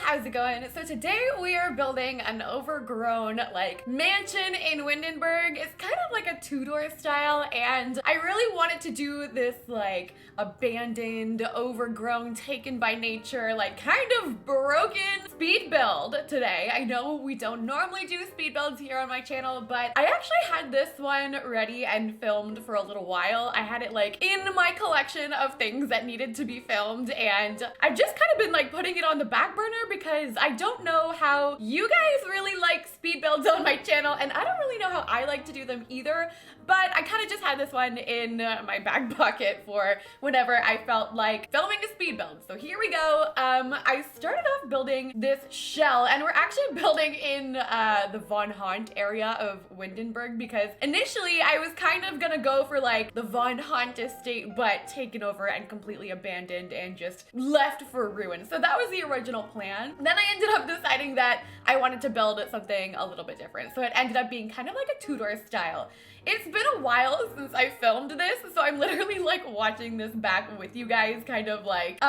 how's it going? So today we are building an overgrown like mansion in Windenburg. It's kind of like a Tudor style, and I really wanted to do this like abandoned, overgrown, taken by nature, like kind of broken speed build today. I know we don't normally do speed builds here on my channel, but I actually had this one ready and filmed for a little while. I had it like in my collection of things that needed to be filmed, and I've just kind of been like putting it on the back burner because I don't know how you guys really like speed builds on my channel, and I don't really know how I like to do them either, but I kind of just had this one in my back pocket for whenever I felt like filming a speed build. So here we go. I started off building this shell, and we're actually building in the Von Haunt area of Windenburg because initially I was kind of gonna go for like the Von Haunt estate, but taken over and completely abandoned and just left for ruin. So that was the original plan. Then I ended up deciding that I wanted to build something a little bit different. So it ended up being kind of like a Tudor style. It's been a while since I filmed this, so I'm literally like watching this back with you guys, kind of like,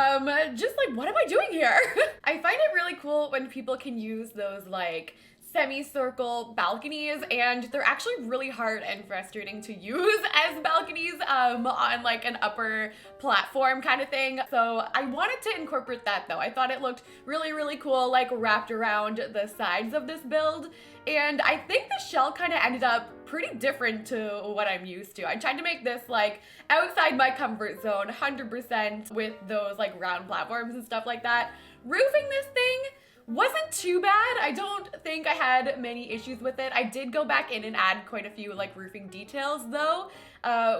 just like, what am I doing here? I find it really cool when people can use those like semicircle balconies, and they're actually really hard and frustrating to use as balconies on like an upper platform kind of thing. So I wanted to incorporate that though. I thought it looked really, really cool, like wrapped around the sides of this build. And I think the shell kind of ended up pretty different to what I'm used to. I tried to make this like outside my comfort zone 100% with those like round platforms and stuff like that. Roofing this thing wasn't too bad. I don't think I had many issues with it. I did go back in and add quite a few like roofing details though,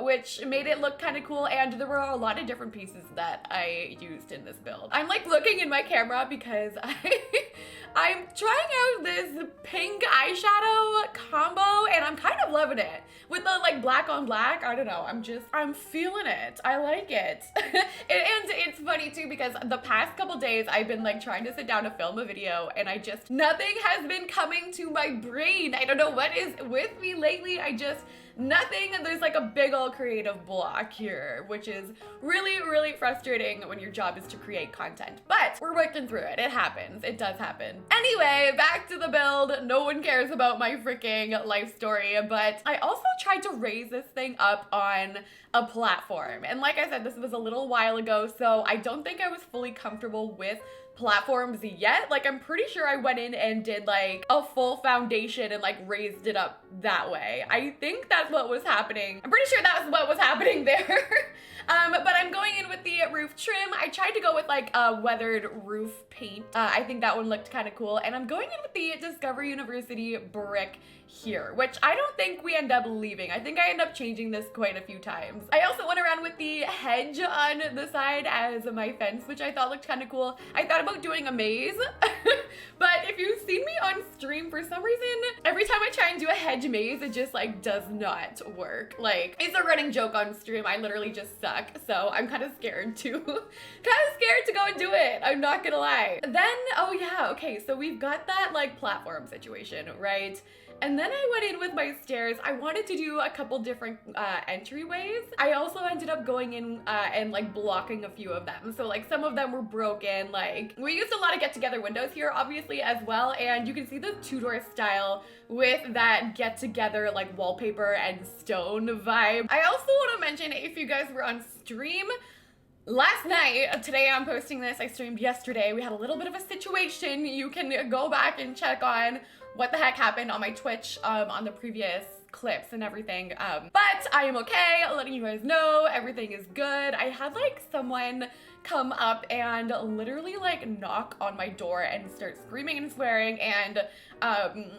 which made it look kind of cool, and there were a lot of different pieces that I used in this build. I'm like looking in my camera because I'm trying out this pink eyeshadow combo, and I'm kind of loving it. With the like black on black, I don't know, I'm feeling it. I like it. And it's funny too because the past couple days I've been like trying to sit down to film a video, and nothing has been coming to my brain. I don't know what is with me lately. Nothing. There's like a big old creative block here, which is really, really frustrating when your job is to create content. But we're working through it. It happens. It does happen. Anyway, back to the build. No one cares about my freaking life story, but I also tried to raise this thing up on a platform. And like I said, this was a little while ago, so I don't think I was fully comfortable with platforms yet. Like, I'm pretty sure I went in and did like a full foundation and like raised it up that way. I think that's what was happening. I'm pretty sure that's what was happening there. But I'm going in with the roof trim. I tried to go with like a weathered roof paint. I think that one looked kind of cool. And I'm going in with the Discovery University brick here, which I don't think we end up leaving. I think I end up changing this quite a few times. I also went around with the hedge on the side as my fence, which I thought looked kind of cool. I thought about doing a maze, but if you've seen me on stream, for some reason, every time I try and do a hedge maze, it just like does not work. Like, it's a running joke on stream. I literally just suck. So I'm kind of scared to go and do it. I'm not gonna lie. Then, oh yeah, okay, so we've got that like platform situation, right? And then I went in with my stairs. I wanted to do a couple different entryways. I also ended up going in and like blocking a few of them. So like some of them were broken. Like, we used a lot of get-together windows here obviously as well, and you can see the Tudor style with that get-together like wallpaper and stone vibe. I also want to mention, if you guys were on stream last night, today I'm posting this, I streamed yesterday, we had a little bit of a situation. You can go back and check on what the heck happened on my Twitch on the previous clips and everything. But I am okay, letting you guys know everything is good. I had like someone come up and literally like knock on my door and start screaming and swearing, and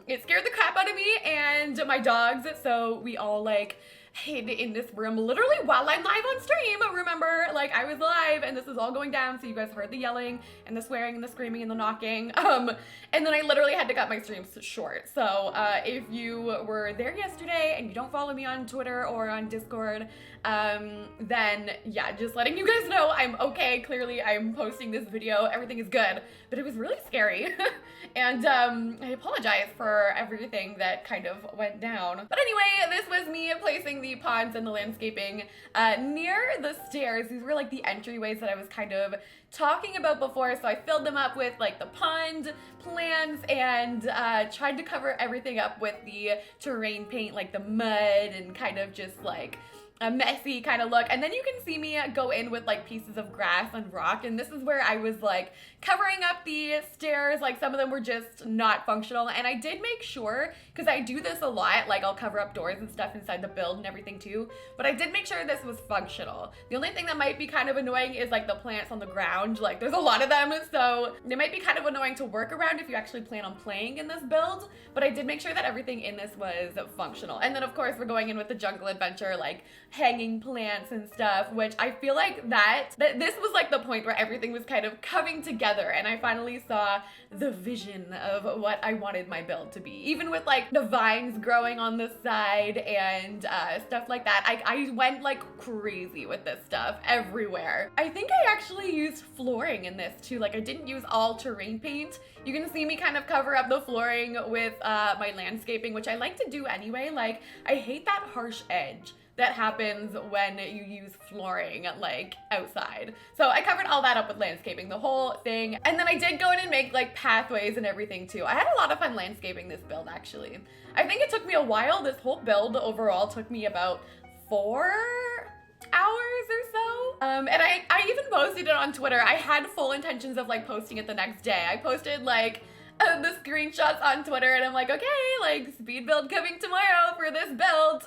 it scared the crap out of me and my dogs, so we all like hid in this room literally while I'm live on stream. Remember, like, I was live and this is all going down, so you guys heard the yelling and the swearing and the screaming and the knocking, and then I literally had to cut my streams short. So if you were there yesterday and you don't follow me on Twitter or on Discord, then yeah, just letting you guys know I'm okay. Clearly I'm posting this video, everything is good, but it was really scary. And I apologize for everything that kind of went down. But anyway, this was me placing doing the ponds and the landscaping near the stairs. These were like the entryways that I was kind of talking about before, so I filled them up with like the pond plants and tried to cover everything up with the terrain paint, like the mud and kind of just like a messy kind of look. And then you can see me go in with like pieces of grass and rock, and this is where I was like covering up the stairs. Like some of them were just not functional, and I did make sure, because I do this a lot, like I'll cover up doors and stuff inside the build and everything too, but I did make sure this was functional. The only thing that might be kind of annoying is like the plants on the ground. Like there's a lot of them, so they might be kind of annoying to work around if you actually plan on playing in this build, but I did make sure that everything in this was functional. And then of course we're going in with the jungle adventure, like hanging plants and stuff, which I feel like that this was like the point where everything was kind of coming together, and I finally saw the vision of what I wanted my build to be, even with like the vines growing on the side and stuff like that. I went like crazy with this stuff everywhere. I think I actually used flooring in this too. Like I didn't use all terrain paint. You can see me kind of cover up the flooring with my landscaping, which I like to do anyway. Like I hate that harsh edge that happens when you use flooring like outside. So I covered all that up with landscaping, the whole thing. And then I did go in and make like pathways and everything too. I had a lot of fun landscaping this build actually. I think it took me a while. This whole build overall took me about 4 hours or so. And I even posted it on Twitter. I had full intentions of like posting it the next day. I posted like the screenshots on Twitter, and I'm like, okay, like speed build coming tomorrow for this build.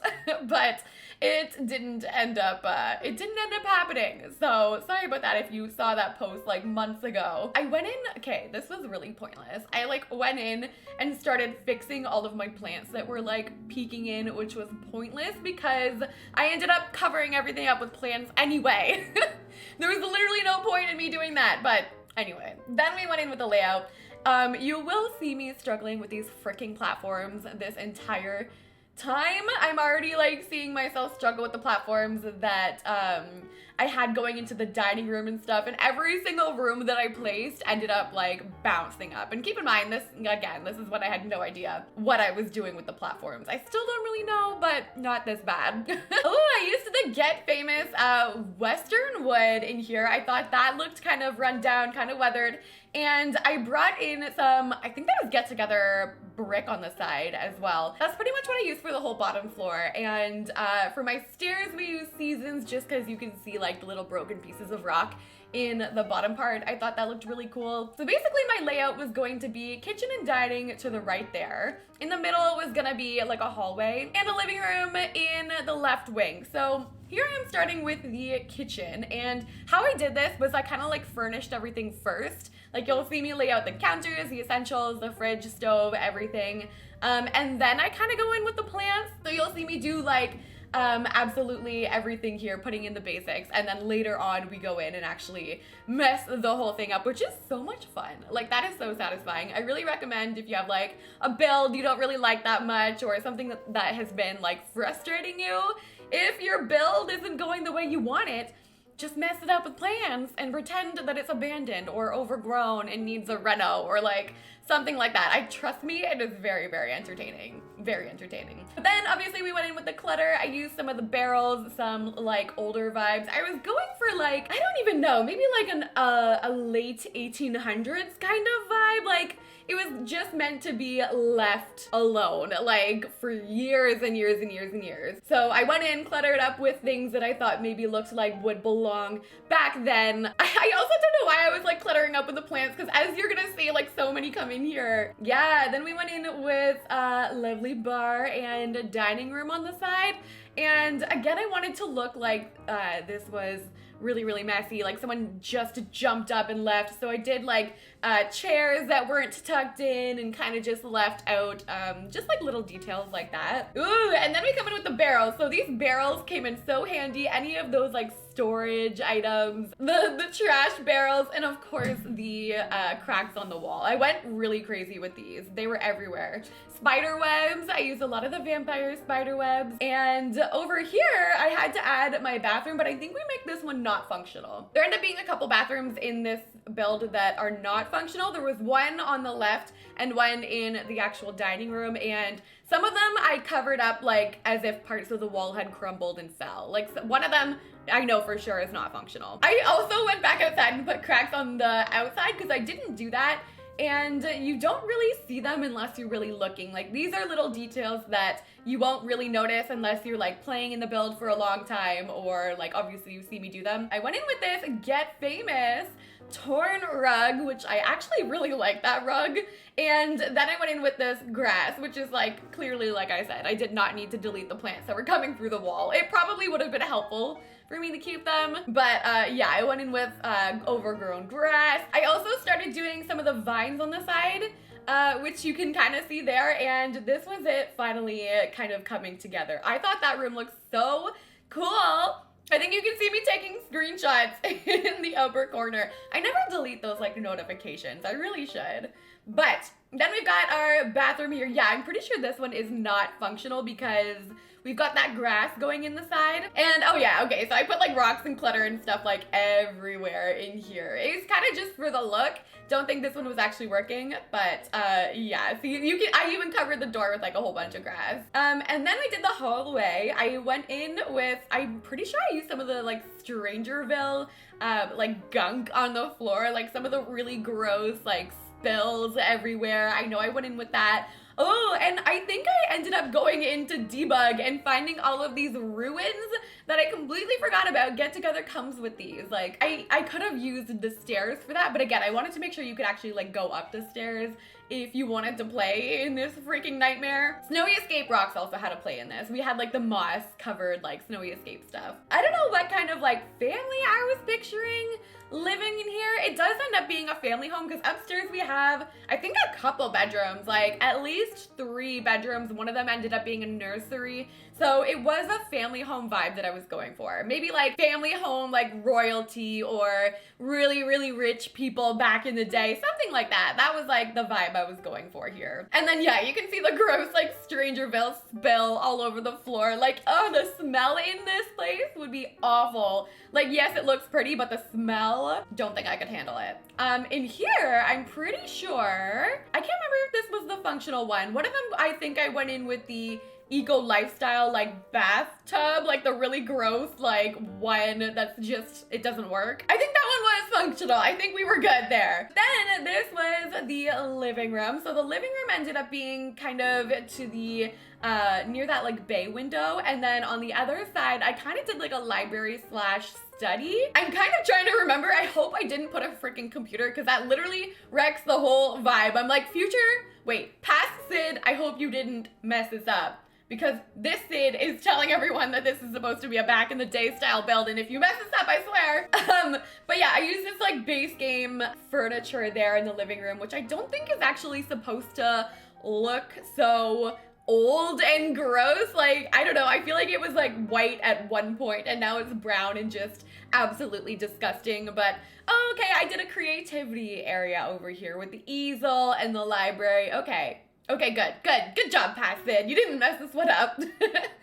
But it didn't end up happening. So sorry about that if you saw that post like months ago. I went in, okay, this was really pointless. I like went in and started fixing all of my plants that were like peeking in, which was pointless because I ended up covering everything up with plants anyway. There was literally no point in me doing that, but anyway, then we went in with the layout. You will see me struggling with these freaking platforms this entire time. I'm already like seeing myself struggle with the platforms that I had going into the dining room and stuff, and every single room that I placed ended up like bouncing up. And keep in mind, this is when I had no idea what I was doing with the platforms. I still don't really know, but not this bad. Oh, I used the Get Famous Western wood in here. I thought that looked kind of run down, kind of weathered. And I brought in some, I think that was Get Together brick on the side as well. That's pretty much what I used for the whole bottom floor. And for my stairs, we use Seasons just because you can see like the little broken pieces of rock in the bottom part. I thought that looked really cool. So basically my layout was going to be kitchen and dining to the right there. In the middle was gonna be like a hallway and a living room in the left wing. So here I am starting with the kitchen, and how I did this was I kind of like furnished everything first. Like you'll see me lay out the counters, the essentials, the fridge, stove, everything. And then I kind of go in with the plants. So you'll see me do like absolutely everything here, putting in the basics, and then later on we go in and actually mess the whole thing up, which is so much fun. Like that is so satisfying. I really recommend if you have like a build you don't really like that much, or something that has been like frustrating you, if your build isn't going the way you want it, just mess it up with plants and pretend that it's abandoned or overgrown and needs a reno or like something like that. Trust me, it is very, very entertaining. Very entertaining. But then obviously we went in with the clutter. I used some of the barrels, some like older vibes. I was going for like, I don't even know, maybe like a late 1800s kind of vibe. Like it was just meant to be left alone, like for years and years and years and years. So I went in, cluttered up with things that I thought maybe looked like would belong back then. I also don't know why I was like cluttering up with the plants, because as you're gonna see, like so many come in here. Yeah, then we went in with a lovely bar and a dining room on the side. And again, I wanted to look like this was really, really messy, like someone just jumped up and left. So I did like chairs that weren't tucked in and kind of just left out, just like little details like that. Ooh, and then we come in with the barrels. So these barrels came in so handy. Any of those like storage items, the trash barrels, and of course the cracks on the wall. I went really crazy with these. They were everywhere. Spider webs, I used a lot of the vampire spider webs. And over here, I had to add my bathroom, but I think we make this one not functional. There ended up being a couple bathrooms in this build that are not functional. There was one on the left and one in the actual dining room, and some of them I covered up like as if parts of the wall had crumbled and fell. Like one of them I know for sure is not functional. I also went back outside and put cracks on the outside because I didn't do that. And you don't really see them unless you're really looking. Like these are little details that you won't really notice unless you're like playing in the build for a long time, or like obviously you see me do them. I went in with this Get Famous torn rug, which I actually really like that rug. And then I went in with this grass, which is like clearly, like I said, I did not need to delete the plants that were coming through the wall. It probably would have been helpful for me to keep them. But yeah, I went in with overgrown grass. I also started doing some of the vines on the side, which you can kind of see there. And this was it finally kind of coming together. I thought that room looked so cool. I think you can see me taking screenshots in the upper corner. I never delete those like notifications. I really should. But then we've got our bathroom here. Yeah, I'm pretty sure this one is not functional because we've got that grass going in the side. And oh yeah, okay, so I put like rocks and clutter and stuff like everywhere in here. It's kind of just for the look. Don't think this one was actually working, but yeah, so you can, I even covered the door with like a whole bunch of grass. And then I did the hallway. I went in with, I'm pretty sure I used some of the like Strangerville like gunk on the floor, like some of the really gross like spills everywhere. I know I went in with that. Oh, and I think I ended up going into debug and finding all of these ruins that I completely forgot about. Get Together comes with these. Like, I could have used the stairs for that, but again, I wanted to make sure you could actually like go up the stairs if you wanted to play in this freaking nightmare. Snowy Escape rocks also had to play in this. We had like the moss covered like Snowy Escape stuff. I don't know what kind of like family I was picturing living in here. It does end up being a family home because upstairs we have, I think, a couple bedrooms, like at least 3 bedrooms. One of them ended up being a nursery. So it was a family home vibe that I was going for. Maybe like family home, like royalty or really, really rich people back in the day, something like that. That was like the vibe I was going for here. And then yeah, you can see the gross like Strangerville spill all over the floor. Like, oh, the smell in this place would be awful. Like, yes, it looks pretty, but the smell, don't think I could handle it. In here, I'm pretty sure, I can't remember if this was the functional one. One of them, I think I went in with the eco lifestyle like bathtub, like the really gross like one that's just, it doesn't work. I think that one was functional. I think we were good there. Then this was the living room. So the living room ended up being kind of to the near that like bay window, and then on the other side I kind of did like a library slash study. I'm kind of trying to remember. I hope I didn't put a freaking computer because that literally wrecks the whole vibe. I'm like, past Sid, I hope you didn't mess this up. Because this Sid is telling everyone that this is supposed to be a back in the day style build, and if you mess this up, I swear. But yeah, I used this like base game furniture there in the living room, which I don't think is actually supposed to look so old and gross. Like, I don't know, I feel like it was like white at one point and now it's brown and just absolutely disgusting. But okay, I did a creativity area over here with the easel and the library. Okay, good job, Sid. You didn't mess this one up.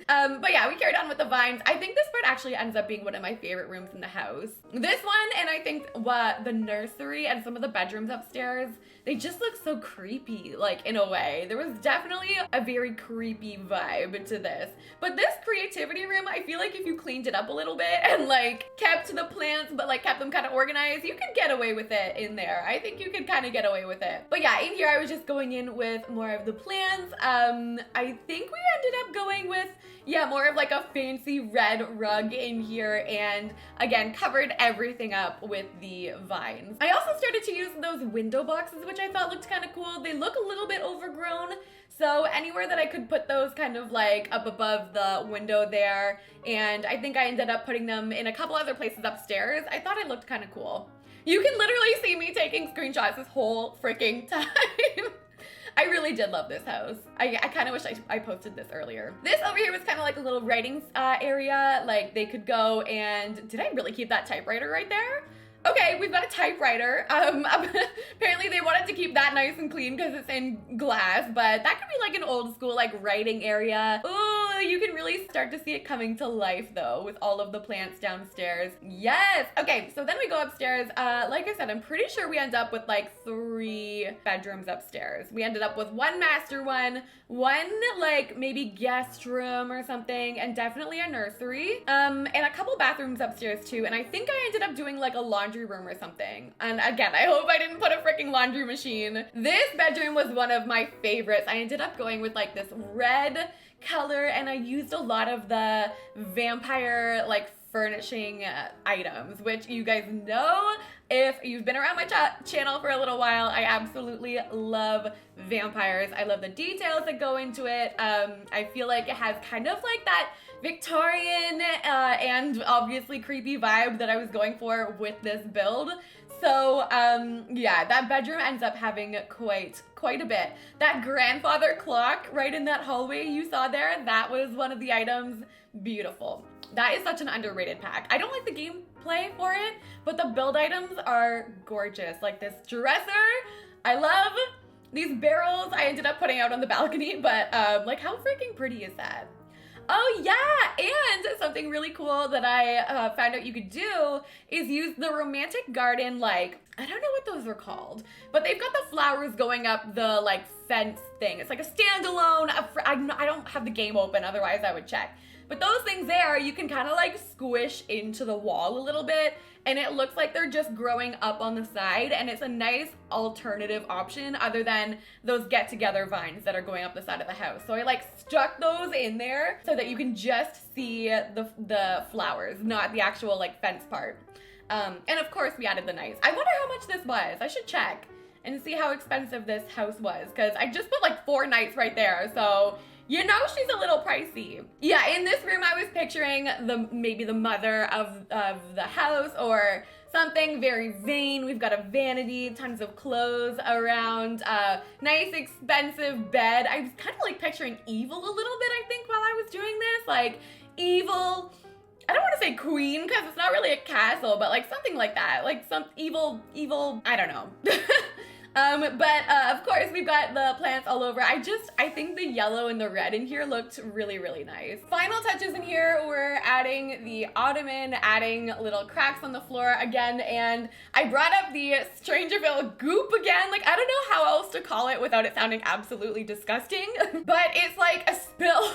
But yeah, we carried on with the vines. I think this part actually ends up being one of my favorite rooms in the house. This one, and I think the nursery and some of the bedrooms upstairs, they just look so creepy, like in a way. There was definitely a very creepy vibe to this. But this creativity room, I feel like if you cleaned it up a little bit and like kept the plants, but like kept them kind of organized, you could get away with it in there. I think you could kind of get away with it. But yeah, in here I was just going in with more of the plants. I think we ended up going with, yeah, more of like a fancy red rug in here, and again, covered everything up with the vines. I also started to use those window boxes, which I thought looked kind of cool. They look a little bit overgrown, so anywhere that I could put those kind of like up above the window there, and I think I ended up putting them in a couple other places upstairs. I thought it looked kind of cool. You can literally see me taking screenshots this whole freaking time. I really did love this house. I kind of wish I posted this earlier. This over here was kind of like a little writing area. Like they could go and, did I really keep that typewriter right there? Okay, we've got a typewriter. Apparently they wanted to keep that nice and clean because it's in glass, but that could be like an old school like writing area. Ooh, you can really start to see it coming to life though with all of the plants downstairs. Yes. Okay, so then we go upstairs. Like I said, I'm pretty sure we end up with like 3 bedrooms upstairs. We ended up with 1 master one like maybe guest room or something, and definitely a nursery. And a couple bathrooms upstairs too. And I think I ended up doing like a laundry room or something. And again, I hope I didn't put a freaking laundry machine. This bedroom was one of my favorites. I ended up going with like this red color, and I used a lot of the vampire like furnishing items, which you guys know if you've been around my channel for a little while. I absolutely love vampires. I love the details that go into it. I feel like it has kind of like that Victorian and obviously creepy vibe that I was going for with this build. So yeah, that bedroom ends up having quite a bit. That grandfather clock right in that hallway you saw there, that was one of the items. Beautiful. That is such an underrated pack. I don't like the gameplay for it, but the build items are gorgeous. Like this dresser, I love. These barrels I ended up putting out on the balcony, but like how freaking pretty is that? Oh yeah, and something really cool that I found out you could do is use the romantic garden, like, I don't know what those are called, but they've got the flowers going up the like fence thing. It's like a standalone, I don't have the game open, otherwise I would check. But those things there, you can kind of like squish into the wall a little bit, and it looks like they're just growing up on the side, and it's a nice alternative option other than those get-together vines that are going up the side of the house. So I like stuck those in there so that you can just see the flowers, not the actual like fence part. And of course we added the nice. I wonder how much this was. I should check and see how expensive this house was, because I just put like 4 nights right there, so you know she's a little pricey. Yeah, in this room I was picturing maybe the mother of the house or something very vain. We've got a vanity, tons of clothes around, nice expensive bed. I was kind of like picturing evil a little bit, I think, while I was doing this. Like evil, I don't want to say queen because it's not really a castle, but like something like that. Like some evil, I don't know. But of course we've got the plants all over. I think the yellow and the red in here looked really, really nice. Final touches in here, we're adding the ottoman, adding little cracks on the floor again, and I brought up the Strangerville goop again. Like, I don't know how else to call it without it sounding absolutely disgusting, but it's like a spill.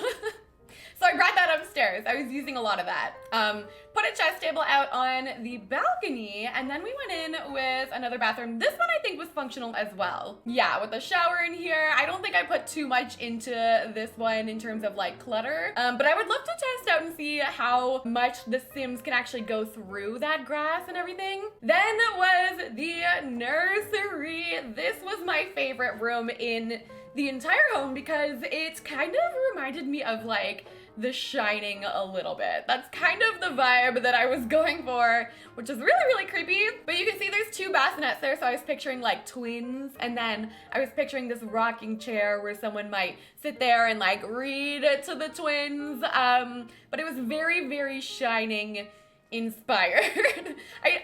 So I brought that upstairs. I was using a lot of that. Put a chest table out on the balcony, and then we went in with another bathroom. This one I think was functional as well. Yeah, with the shower in here. I don't think I put too much into this one in terms of like clutter, but I would love to test out and see how much the Sims can actually go through that grass and everything. Then was the nursery. This was my favorite room in the entire home because it kind of reminded me of like The Shining a little bit. That's kind of the vibe that I was going for, which is really, really creepy. But you can see there's 2 bassinets there, so I was picturing like twins, and then I was picturing this rocking chair where someone might sit there and like read to the twins. But it was very, very Shining inspired.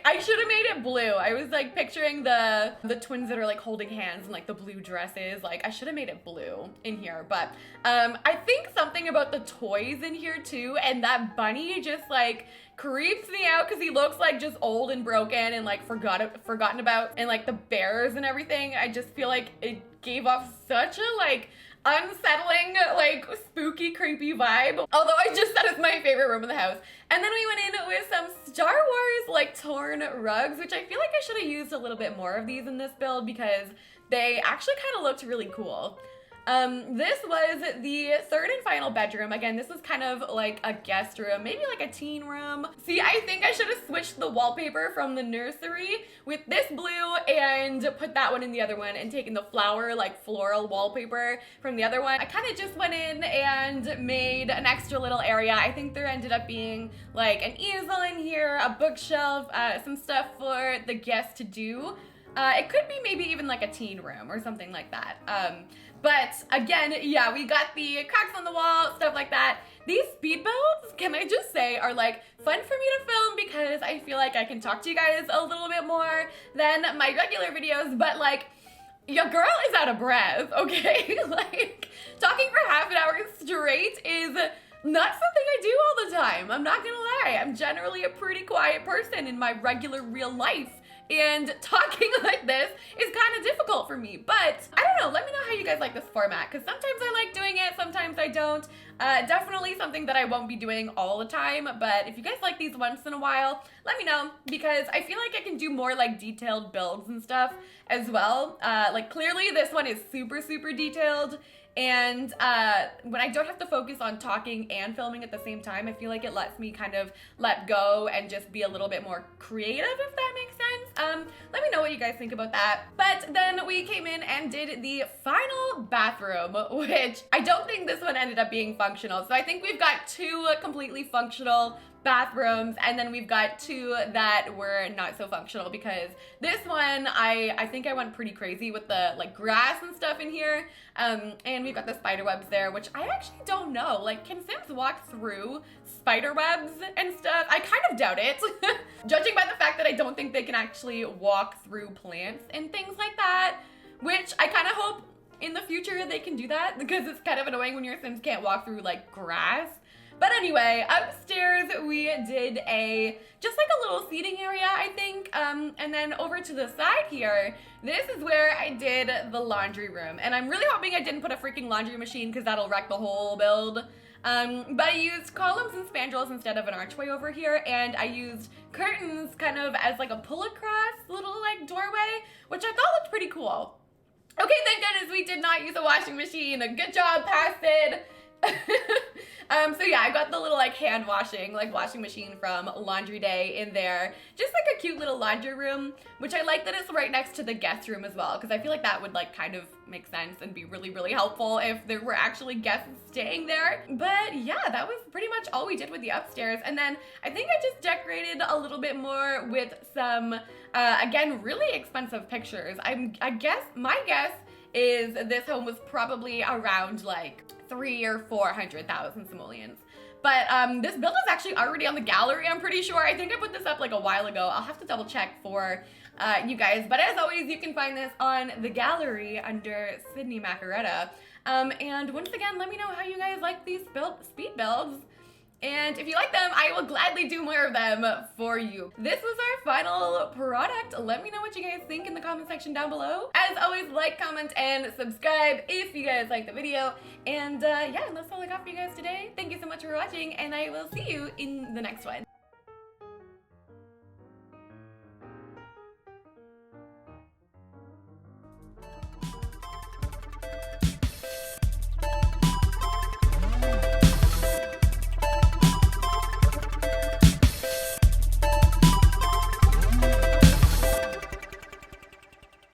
I should have made it blue. I was like picturing the twins that are like holding hands and like the blue dresses. Like I should have made it blue in here, but I think something about the toys in here too, and that bunny just like creeps me out because he looks like just old and broken and like forgotten about, and like the bears and everything. I just feel like it gave off such a like unsettling, like spooky, creepy vibe. Although I just said it's my favorite room in the house. And then we went in with some Star Wars like torn rugs, which I feel like I should have used a little bit more of these in this build because they actually kind of looked really cool. This was the 3rd and final bedroom. Again, this was kind of like a guest room, maybe like a teen room. See, I think I should have switched the wallpaper from the nursery with this blue and put that one in the other one and taken the flower, like floral wallpaper from the other one. I kind of just went in and made an extra little area. I think there ended up being like an easel in here, a bookshelf, some stuff for the guests to do. It could be maybe even like a teen room or something like that. But again, yeah, we got the cracks on the wall, stuff like that. These speed builds, can I just say, are like fun for me to film because I feel like I can talk to you guys a little bit more than my regular videos, but like, your girl is out of breath, okay? Like, talking for half an hour straight is not something I do all the time. I'm not gonna lie. I'm generally a pretty quiet person in my regular real life. And talking like this is kind of difficult for me, but I don't know, let me know how you guys like this format, because sometimes I like doing it, sometimes I don't. Definitely something that I won't be doing all the time, but if you guys like these once in a while, let me know, because I feel like I can do more like detailed builds and stuff as well. Like clearly this one is super detailed, and when I don't have to focus on talking and filming at the same time, I feel like it lets me kind of let go and just be a little bit more creative, if that makes sense. Let me know what you guys think about that. But then we came in and did the final bathroom, which I don't think this one ended up being functional. So I think we've got two completely functional bathrooms, and then we've got two that were not so functional, because this one I think I went pretty crazy with the like grass and stuff in here, and we've got the spider webs there, which I actually don't know, like, can Sims walk through spider webs and stuff? I kind of doubt it. Judging by the fact that I don't think they can actually walk through plants and things like that, which I kind of hope in the future they can do that, because it's kind of annoying when your Sims can't walk through like grass. But anyway, upstairs we did just like a little seating area, I think. And then over to the side here, this is where I did the laundry room. And I'm really hoping I didn't put a freaking laundry machine, because that'll wreck the whole build. But I used columns and spandrels instead of an archway over here, and I used curtains kind of as like a pull across little like doorway, which I thought looked pretty cool. Okay, thank goodness we did not use a washing machine. Good job, Pasted. So yeah, I got the little like hand washing, like washing machine from Laundry Day in there. Just like a cute little laundry room, which I like that it's right next to the guest room as well, because I feel like that would like kind of make sense and be really helpful if there were actually guests staying there. But yeah, that was pretty much all we did with the upstairs. And then I think I just decorated a little bit more with some, again, really expensive pictures. My guess is this home was probably around like 300,000 or 400,000 simoleons. But this build is actually already on the gallery, I'm pretty sure. I think I put this up like a while ago. I'll have to double check for you guys. But as always, you can find this on the gallery under Sydneymacoretta. And once again, let me know how you guys like these speed builds. And if you like them, I will gladly do more of them for you. This was our final product. Let me know what you guys think in the comment section down below. As always, like, comment, and subscribe if you guys like the video. And yeah, that's all I got for you guys today. Thank you so much for watching, and I will see you in the next one.